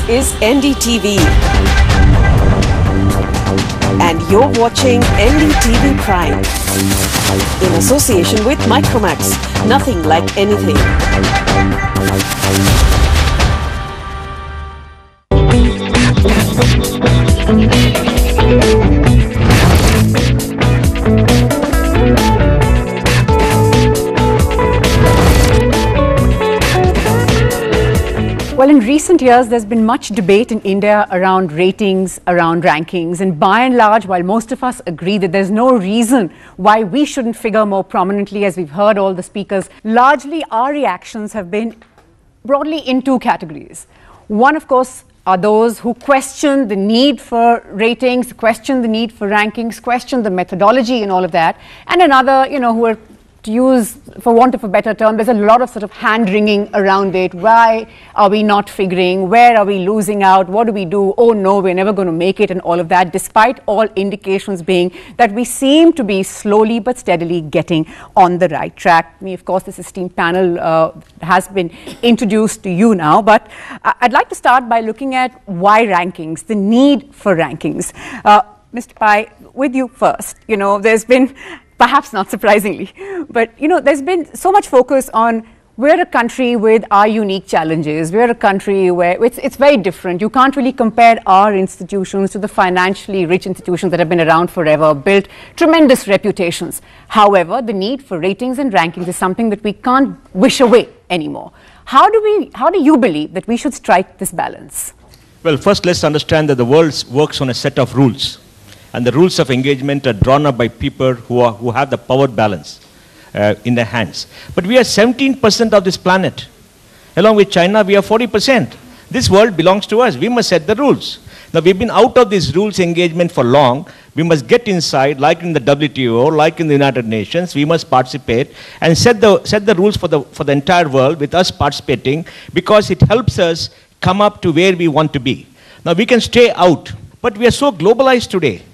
is NDTV. And you're watching NDTV Prime. In association with Micromax. Nothing like anything. Well, in recent years, there's been much debate in India around ratings, around rankings, and by and large, while most of us agree that there's no reason why we shouldn't figure more prominently, as we've heard all the speakers, largely our reactions have been broadly in two categories. One, of course, are those who question the need for ratings, question the need for rankings, question the methodology and all of that, and another, who are, to use, for want of a better term, there's a lot of sort of hand-wringing around it. Why are we not figuring? Where are we losing out? What do we do? Oh no, we're never going to make it, and all of that, despite all indications being that we seem to be slowly but steadily getting on the right track. Of course, this esteemed panel has been introduced to you now, but I'd like to start by looking at why rankings, the need for rankings. Mr. Pai, with you first. There's been, perhaps not surprisingly, but there's been so much focus on we're a country with our unique challenges. We're a country where it's very different. You can't really compare our institutions to the financially rich institutions that have been around forever, built tremendous reputations. However, the need for ratings and rankings is something that we can't wish away anymore. How do you believe that we should strike this balance? Well, first let's understand that the world works on a set of rules. And the rules of engagement are drawn up by people who have the power balance in their hands. But we are 17% of this planet. Along with China, we are 40%. This world belongs to us. We must set the rules. Now, we've been out of this rules engagement for long. We must get inside, like in the WTO, like in the United Nations. We must participate and set the rules for the entire world with us participating, because it helps us come up to where we want to be. Now, we can stay out, but we are so globalized today.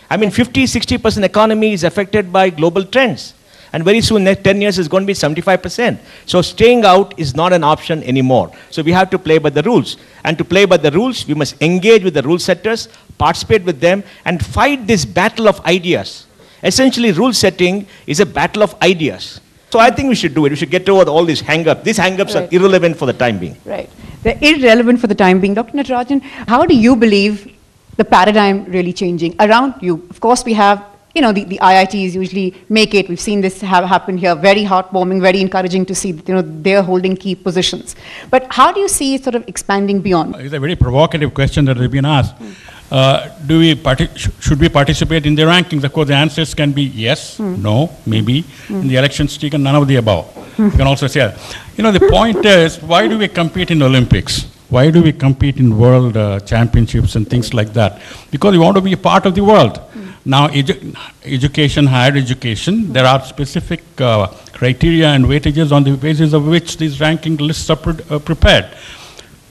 50-60% economy is affected by global trends. And very soon, next 10 years, is going to be 75%. So staying out is not an option anymore. So we have to play by the rules. And to play by the rules, we must engage with the rule setters, participate with them, and fight this battle of ideas. Essentially, rule setting is a battle of ideas. So I think we should do it. We should get over all these hang-ups. These hang-ups are irrelevant for the time being. Right. They're irrelevant for the time being. Dr. Natarajan, how do you believe the paradigm really changing around you? Of course, we have, the IITs usually make it. We've seen this happen here. Very heartwarming, very encouraging to see that, they're holding key positions. But how do you see it sort of expanding beyond? It's a very provocative question that has been asked. Should we participate in the rankings? Of course, the answers can be yes, no, maybe. In the election stick, and none of the above. You can also say, the point is, why do we compete in Olympics? Why do we compete in world championships and things like that? Because we want to be a part of the world. Now, education, higher education, there are specific criteria and weightages on the basis of which these ranking lists are prepared.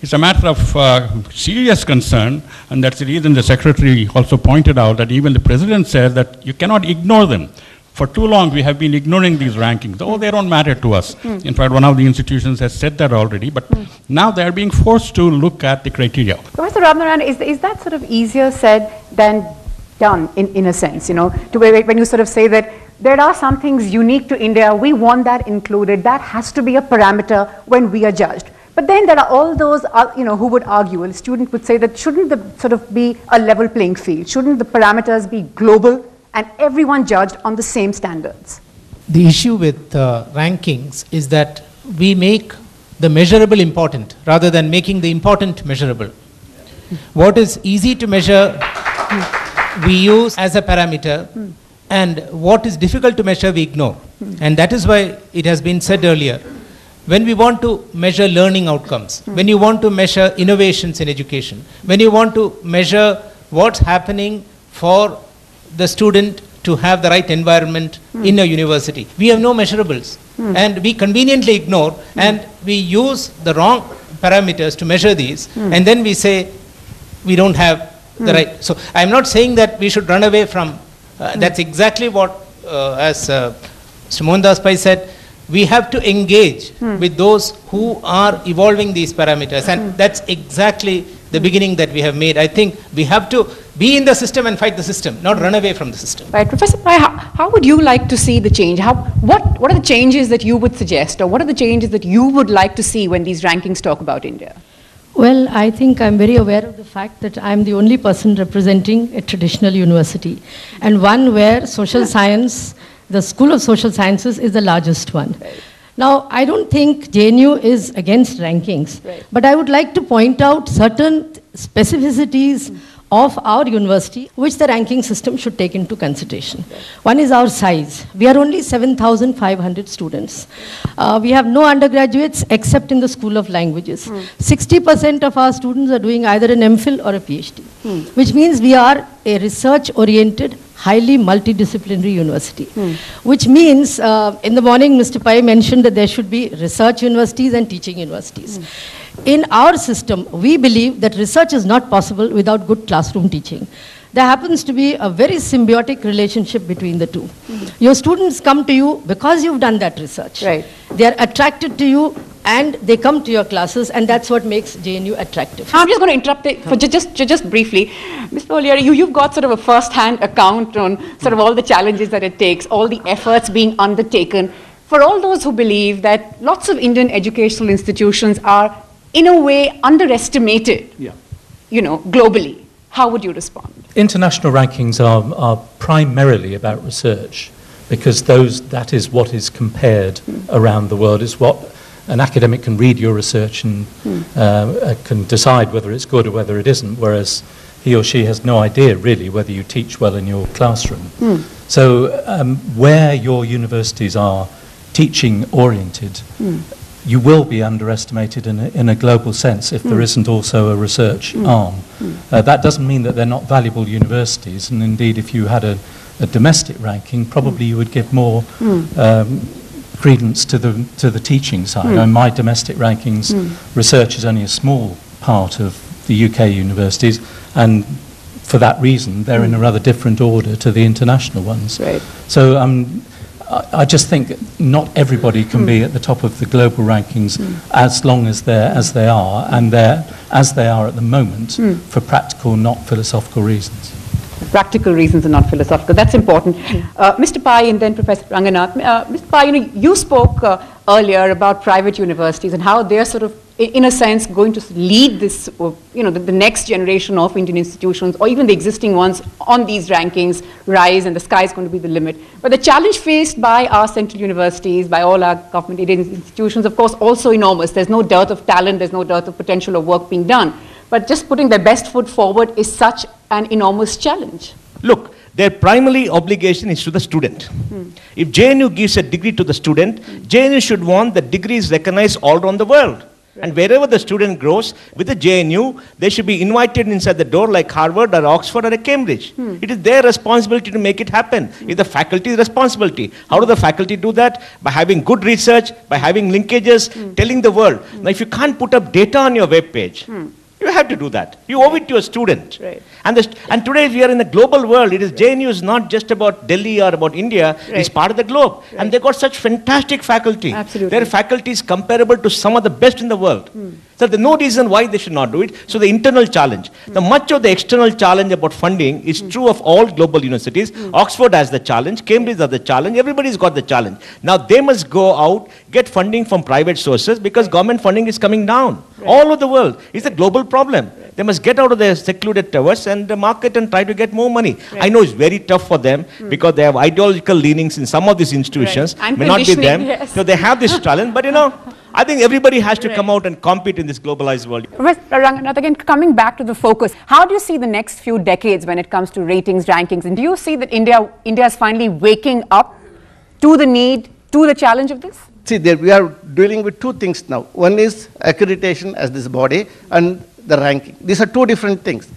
It's a matter of serious concern, and that's the reason the Secretary also pointed out that even the President says that you cannot ignore them. For too long, we have been ignoring these rankings. Oh, they don't matter to us. In fact, one of the institutions has said that already, but now they are being forced to look at the criteria. Professor Rob Lynes, is that sort of easier said than done, in a sense, to where when you sort of say that there are some things unique to India, we want that included, that has to be a parameter when we are judged. But then there are all those, who would argue, a student would say that shouldn't the sort of be a level playing field? Shouldn't the parameters be global and everyone judged on the same standards? The issue with rankings is that we make the measurable important rather than making the important measurable. What is easy to measure, we use as a parameter, and what is difficult to measure, we ignore. And that is why it has been said earlier, when we want to measure learning outcomes, when you want to measure innovations in education, when you want to measure what's happening for the student to have the right environment in a university, we have no measurables. And we conveniently ignore, and we use the wrong parameters to measure these, and then we say we don't have the right. So I'm not saying that we should run away from, that's exactly what, as Mr. Mohandas Pai said, we have to engage with those who are evolving these parameters, and that's exactly the beginning that we have made. I think we have to be in the system and fight the system, not run away from the system. Right. Professor Pai, how would you like to see the change? What are the changes that you would suggest, or what are the changes that you would like to see when these rankings talk about India? Well, I think I'm very aware of the fact that I'm the only person representing a traditional university, and one where social science, the School of Social Sciences, is the largest one. Right. Now, I don't think JNU is against rankings, right, but I would like to point out certain specificities of our university which the ranking system should take into consideration. Right. One is our size. We are only 7,500 students. We have no undergraduates except in the School of Languages. 60% of our students are doing either an MPhil or a PhD, which means we are a research-oriented, highly multidisciplinary university, which means in the morning Mr. Pai mentioned that there should be research universities and teaching universities. In our system, we believe that research is not possible without good classroom teaching. There happens to be a very symbiotic relationship between the two. Your students come to you because you've done that research. Right. They are attracted to you and they come to your classes, and that's what makes JNU attractive. I'm just going to interrupt it for just briefly. Mr. O'Leary, you've got sort of a first-hand account on sort of all the challenges that it takes, all the efforts being undertaken. For all those who believe that lots of Indian educational institutions are, in a way, underestimated, globally, how would you respond? International rankings are primarily about research, because that is what is compared around the world. It's what an academic can read your research and can decide whether it's good or whether it isn't, whereas he or she has no idea really whether you teach well in your classroom. So where your universities are teaching oriented, you will be underestimated in a global sense if there isn't also a research arm. That doesn't mean that they're not valuable universities, and indeed if you had a domestic ranking, probably you would give more credence to the teaching side. In my domestic rankings, research is only a small part of the UK universities, and for that reason they're in a rather different order to the international ones. Right. So I just think not everybody can be at the top of the global rankings as long as they are, and they're as they are at the moment for practical, not philosophical reasons. Practical reasons and not philosophical. That's important. Mr. Pai and then Professor Ranganath. Mr. Pai, you spoke earlier about private universities and how they're sort of, in a sense, going to lead this, the next generation of Indian institutions, or even the existing ones on these rankings rise, and the sky is going to be the limit. But the challenge faced by our central universities, by all our government-aided institutions, of course, also enormous. There's no dearth of talent, there's no dearth of potential of work being done. But just putting their best foot forward is such an enormous challenge. Look, their primary obligation is to the student. If JNU gives a degree to the student, JNU should want the degrees recognized all around the world. And wherever the student grows with the JNU, they should be invited inside the door like Harvard or Oxford or Cambridge. It is their responsibility to make it happen. It's the faculty's responsibility. How do the faculty do that? By having good research, by having linkages, telling the world. Now, if you can't put up data on your web page, you have to do that. You owe it to a student. Right. And today we are in a global world. It is JNU is not just about Delhi or about India. Right. It's part of the globe. Right. And they got such fantastic faculty. Absolutely. Their faculty is comparable to some of the best in the world. So there's no reason why they should not do it. So the internal challenge. The much of the external challenge about funding is true of all global universities. Oxford has the challenge. Cambridge has the challenge. Everybody's got the challenge. Now they must go out, get funding from private sources, because government funding is coming down. Right. All over the world. It's a global problem. They must get out of their secluded towers and market and try to get more money. Right. I know it's very tough for them because they have ideological leanings in some of these institutions. Right. May not be them. Yes. So they have this challenge. But I think everybody has to come out and compete in this globalized world. Professor Ranganath, again, coming back to the focus, how do you see the next few decades when it comes to ratings, rankings? And do you see that India is finally waking up to the need, to the challenge of this? See, we are dealing with two things now. One is accreditation as this body, and the ranking. These are two different things.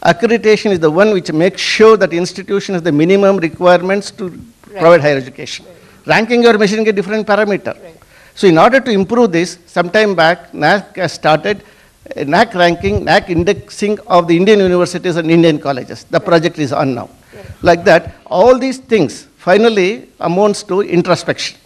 Accreditation is the one which makes sure that institution has the minimum requirements to provide higher education. Ranking, you are measuring a different parameter. So in order to improve this, some time back, NAC has started a NAC ranking, NAC indexing of the Indian universities and Indian colleges. The project is on now. Like that, all these things finally amounts to introspection.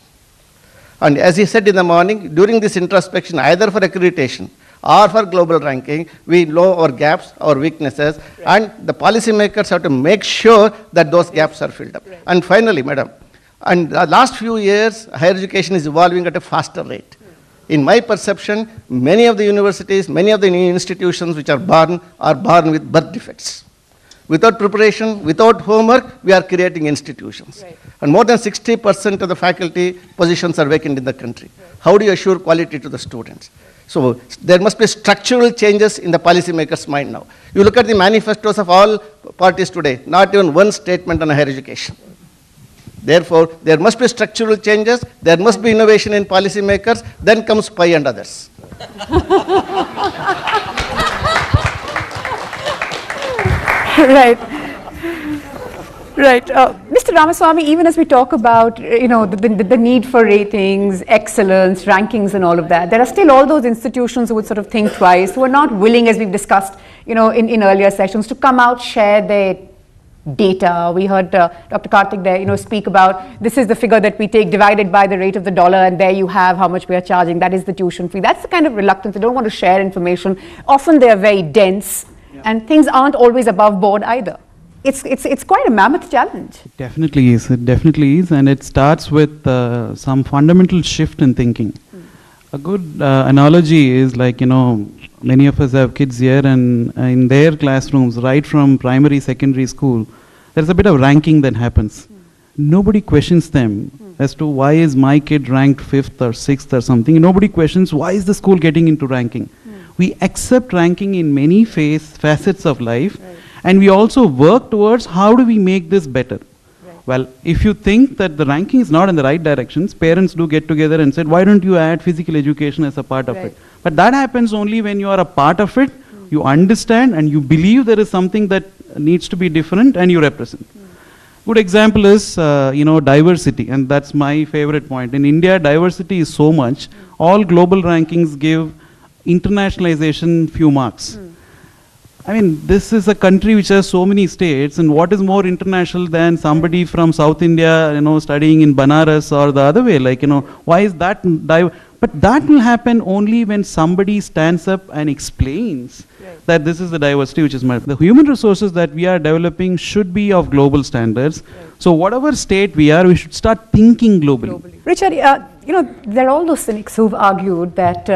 And as he said in the morning, during this introspection, either for accreditation or for global ranking. We know our gaps, our weaknesses, and the policymakers have to make sure that those gaps are filled up. And finally, madam, and the last few years, higher education is evolving at a faster rate. In my perception, many of the universities, many of the new institutions which are born with birth defects. Without preparation, without homework, we are creating institutions. Right. And more than 60% of the faculty positions are vacant in the country. Right. How do you assure quality to the students? So there must be structural changes in the policymakers' mind now. You look at the manifestos of all parties today, not even one statement on higher education. Therefore, there must be structural changes, there must be innovation in policymakers, then comes Pi and others. Right. Right. Mr. Ramaswamy, even as we talk about, the need for ratings, excellence, rankings and all of that, there are still all those institutions who would sort of think twice, who are not willing, as we've discussed, in earlier sessions, to come out, share their data. We heard Dr. Karthik there, speak about this is the figure that we take divided by the rate of the dollar, and there you have how much we are charging. That is the tuition fee. That's the kind of reluctance. They don't want to share information. Often they are very dense, and things aren't always above board either. It's quite a mammoth challenge. It definitely is. It definitely is, and it starts with some fundamental shift in thinking. A good analogy is like, many of us have kids here, and in their classrooms, right from primary, secondary school, there's a bit of ranking that happens. Nobody questions them as to why is my kid ranked 5th or 6th or something. Nobody questions why is the school getting into ranking. We accept ranking in many facets of life, and we also work towards how do we make this better. Well, if you think that the ranking is not in the right directions, parents do get together and say, why don't you add physical education as a part of it? But that happens only when you are a part of it, you understand and you believe there is something that needs to be different and you represent. Good example is, diversity, and that's my favorite point. In India, diversity is so much. All global rankings give internationalization few marks. I mean, this is a country which has so many states, and what is more international than somebody from South India, studying in Banaras or the other way? Like, why is that? But that will happen only when somebody stands up and explains that this is the diversity which is the human resources that we are developing should be of global standards. So whatever state we are, we should start thinking globally. Richard, there are all those cynics who've argued that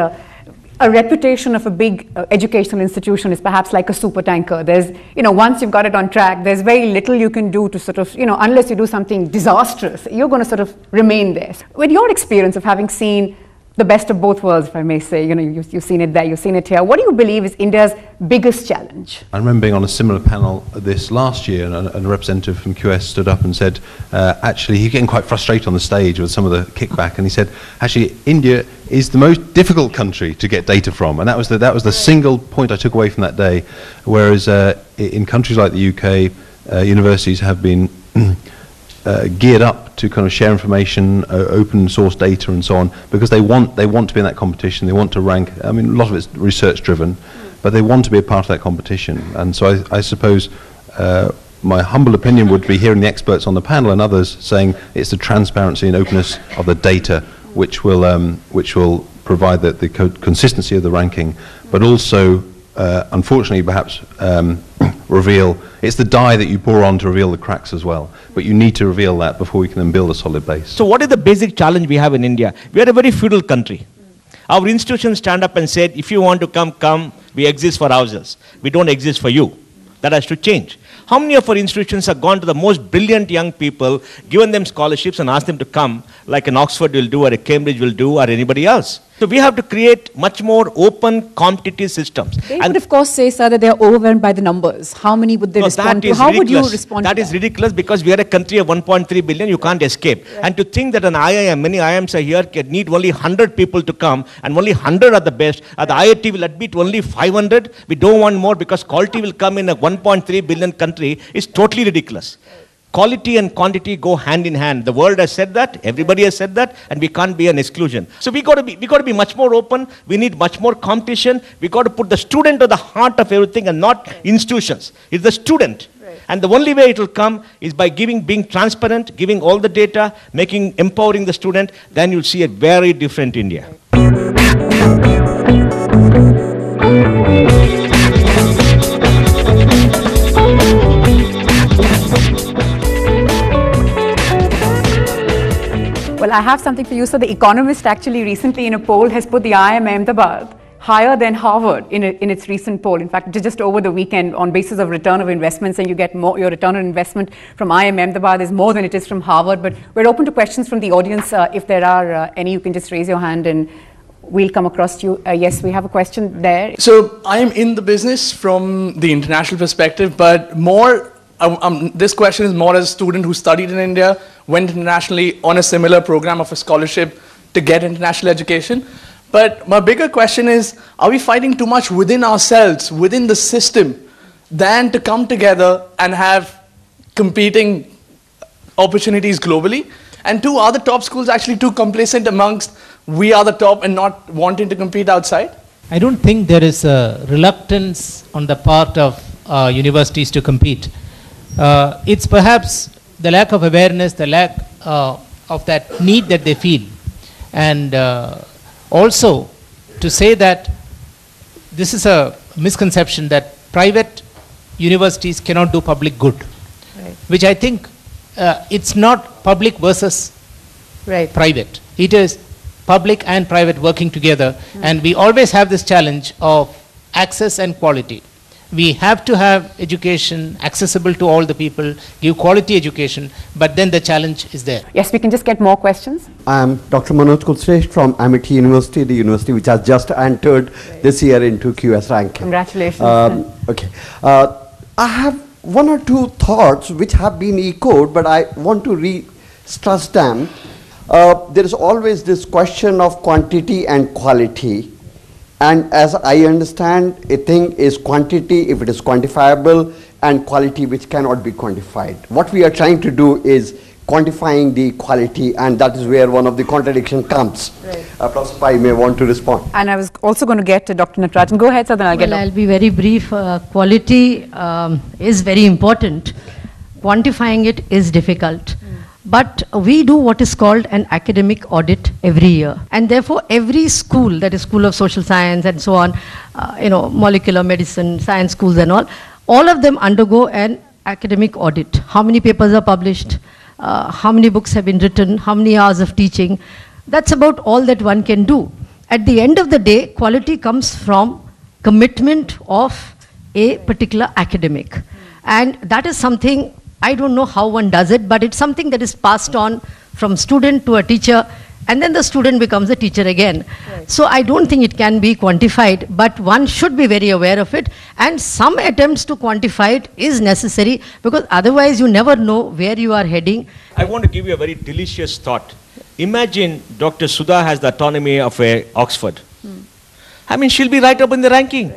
a reputation of a big educational institution is perhaps like a super tanker. There's, once you've got it on track, there's very little you can do to sort of, unless you do something disastrous, you're going to sort of remain there. With your experience of having seen the best of both worlds, if I may say, you've seen it there, you've seen it here, what do you believe is India's biggest challenge? I remember being on a similar panel this last year, and a representative from QS stood up and said, actually, he's getting quite frustrated on the stage with some of the kickback, and he said, actually, India is the most difficult country to get data from, and that was the single point I took away from that day, whereas in countries like the UK, universities have been geared up to kind of share information, open source data and so on, because they want to be in that competition, they want to rank. I mean, a lot of it's research driven, but they want to be a part of that competition. And so I suppose my humble opinion would be hearing the experts on the panel and others saying it's the transparency and openness of the data which will provide the consistency of the ranking, but also unfortunately perhaps reveal, it's the dye that you pour on to reveal the cracks as well, but you need to reveal that before we can then build a solid base. So what is the basic challenge we have in India? We are a very feudal country. Our institutions stand up and said, if you want to come, we exist for ourselves. We don't exist for you. That has to change. How many of our institutions have gone to the most brilliant young people, given them scholarships and asked them to come, like an Oxford will do, or a Cambridge will do, or anybody else? So we have to create much more open, competitive systems. They would, of course, say, sir, that they are overwhelmed by the numbers. How many would they respond to? How would you respond to that? That is ridiculous, because we are a country of 1.3 billion, you can't escape. Right. And to think that an IIM, many IIMs are here, can need only 100 people to come, and only 100 are the best. The IIT will admit only 500. We don't want more, because quality will come in a 1.3 billion country. It's totally ridiculous. Quality and quantity go hand in hand. The world has said that, everybody has said that, and we can't be an exclusion. So we got to be much more open. We need much more competition. We got to put the student at the heart of everything and not institutions. It's the student. Right. And the only way it will come is by being transparent, giving all the data, empowering the student. Then you'll see a very different India. Right. I have something for you. So the Economist actually recently in a poll has put the IIM Ahmedabad higher than Harvard in its recent poll. In fact, just over the weekend, on basis of return of investments, and you get more, your return on investment from IIM Ahmedabad is more than it is from Harvard. But we're open to questions from the audience. If there are any, you can just raise your hand and we'll come across to you. Yes, we have a question there. So I am in the business from the international perspective, but more, this question is more as a student who studied in India, went internationally on a similar program of a scholarship to get international education. But my bigger question is, are we fighting too much within ourselves, within the system, than to come together and have competing opportunities globally? And two, are the top schools actually too complacent amongst we are the top and not wanting to compete outside? I don't think there is a reluctance on the part of universities to compete. It's perhaps the lack of awareness, the lack of that need that they feel. And also, to say that this is a misconception that private universities cannot do public good, right, which I think it's not public versus private. It is public and private working together, and we always have this challenge of access and quality. We have to have education accessible to all the people, give quality education, but then the challenge is there. Yes, we can just get more questions. I am Dr. Manoj Kulsresh from Amity University, the university which has just entered this year into QS ranking. Congratulations. Okay. I have one or two thoughts which have been echoed, but I want to re-stress them. There is always this question of quantity and quality. And as I understand, a thing is quantity if it is quantifiable, and quality which cannot be quantified. What we are trying to do is quantifying the quality, and that is where one of the contradiction comes. Right. Professor Pai may want to respond. And I was also going to get to Dr. Natarajan. Go ahead, so then I'll be very brief. Quality is very important. Quantifying it is difficult. But we do what is called an academic audit every year. And therefore, every school, that is School of Social Science and so on, molecular medicine, science schools and all of them undergo an academic audit. How many papers are published? How many books have been written? How many hours of teaching? That's about all that one can do. At the end of the day, quality comes from commitment of a particular academic. And that is something, I don't know how one does it, but it's something that is passed on from student to a teacher, and then the student becomes a teacher again. Right. So I don't think it can be quantified, but one should be very aware of it, and some attempts to quantify it is necessary, because otherwise you never know where you are heading. I want to give you a very delicious thought. Imagine Dr. Sudha has the autonomy of Oxford. I mean, she'll be right up in the ranking.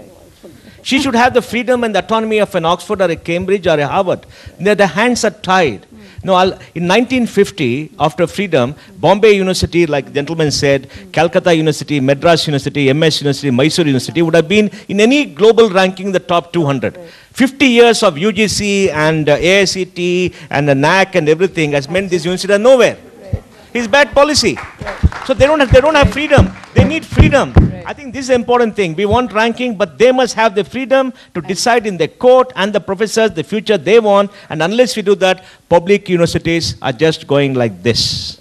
She should have the freedom and the autonomy of an Oxford or a Cambridge or a Harvard. The hands are tied. No, in 1950, after freedom, Bombay University, like the gentleman said, Calcutta University, Madras University, MS University, Mysore University would have been in any global ranking the top 200. 50 years of UGC and AICT and the NAC and everything has meant these universities are nowhere. It's bad policy. So they don't have freedom. They need freedom. I think this is an important thing. We want ranking, but they must have the freedom to decide in the court and the professors the future they want. And unless we do that, public universities are just going like this.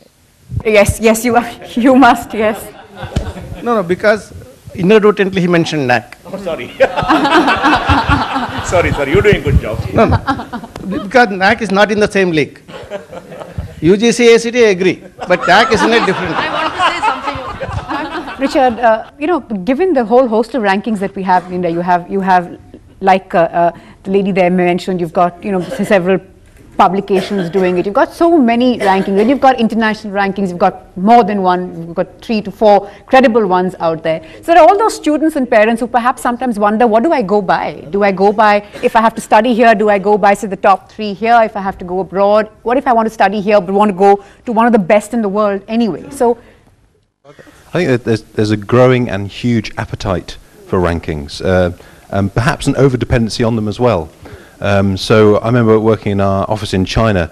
Yes, you must, yes. No, because inadvertently he mentioned NAC. Oh, sorry. sorry, you're doing a good job. No, because NAC is not in the same league. UGC, ACT, I agree, but NAC is in a different. I want to say something. Richard, given the whole host of rankings that we have in India, you have like the lady there mentioned, you've got several publications doing it. You've got so many rankings, and you've got international rankings. You've got more than one. You've got 3 to 4 credible ones out there. So there are all those students and parents who perhaps sometimes wonder, what do I go by? Do I go by, if I have to study here, do I go by, say, the top 3 here? If I have to go abroad, what if I want to study here but want to go to one of the best in the world anyway? So I think that there's a growing and huge appetite for rankings, and perhaps an overdependency on them as well. So I remember working in our office in China,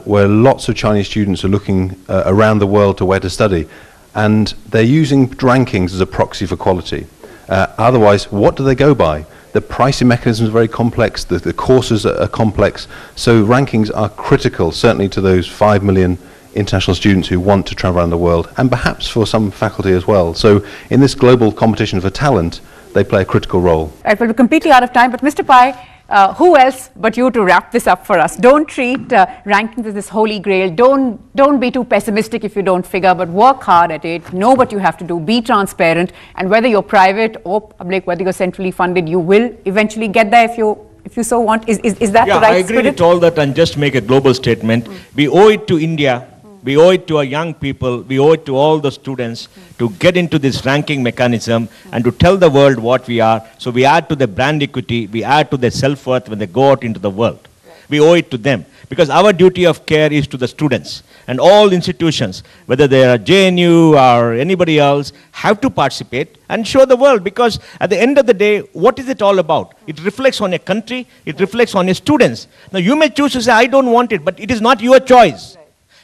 where lots of Chinese students are looking around the world to where to study, and they're using rankings as a proxy for quality. Otherwise, what do they go by? The pricing mechanism is very complex, the courses are complex, so rankings are critical, certainly to those 5 million international students who want to travel around the world, and perhaps for some faculty as well. So in this global competition for talent, they play a critical role. Right, well, we're completely out of time, but Mr. Pai, who else but you to wrap this up for us? Don't treat rankings as this holy grail. Don't be too pessimistic if you don't figure, but work hard at it. Know what you have to do. Be transparent. And whether you're private or public, whether you're centrally funded, you will eventually get there if you so want. Is that the right I agree spirit? with all that, and just make a global statement. We owe it to India. We owe it to our young people, we owe it to all the students to get into this ranking mechanism and to tell the world what we are. So we add to the brand equity, we add to their self-worth when they go out into the world. We owe it to them because our duty of care is to the students, and all institutions, whether they are JNU or anybody else, have to participate and show the world, because at the end of the day, what is it all about? It reflects on a country, it reflects on your students. Now you may choose to say, I don't want it, but it is not your choice.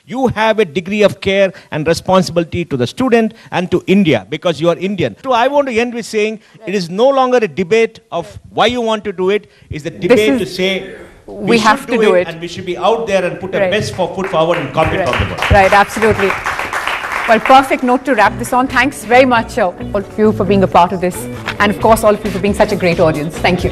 You have a degree of care and responsibility to the student and to India because you are Indian. So I want to end with saying it is no longer a debate of why you want to do it. It's a debate to say we have to do it and we should be out there and put our best foot forward and compete for the world. Right, absolutely. Well, perfect note to wrap this on. Thanks very much all of you for being a part of this, and of course all of you for being such a great audience. Thank you.